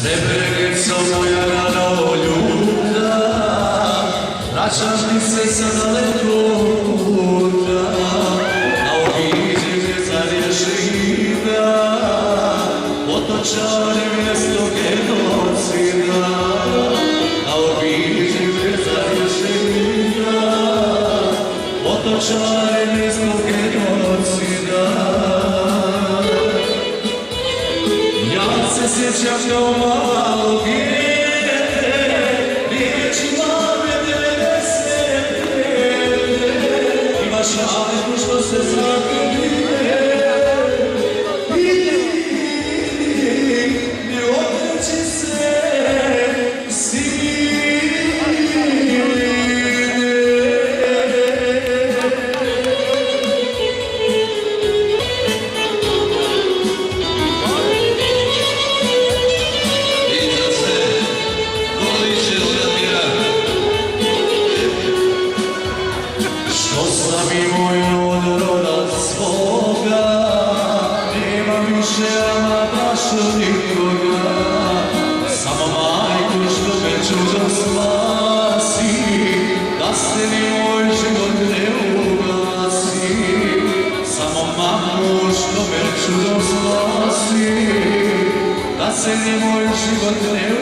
Srebrenico moja rano ljuta, vraćaš mi se sa dalekog puta, a obiđi me za rješenja, otočari mjesto genocida, a obiđi me za rješenja, otočari mjesto genocida. Sjećam kao malo dijete, riječima me 90. Imaš razliku što se zaključuje i odreći se sine. Oslavi moju od roda svoga, nema više ama baš nikoga, samo majku što me čudo spasi, da se ni moj život ne ugasi. Samo mamu što me čudo spasi, da se ni moj život ne ugasi.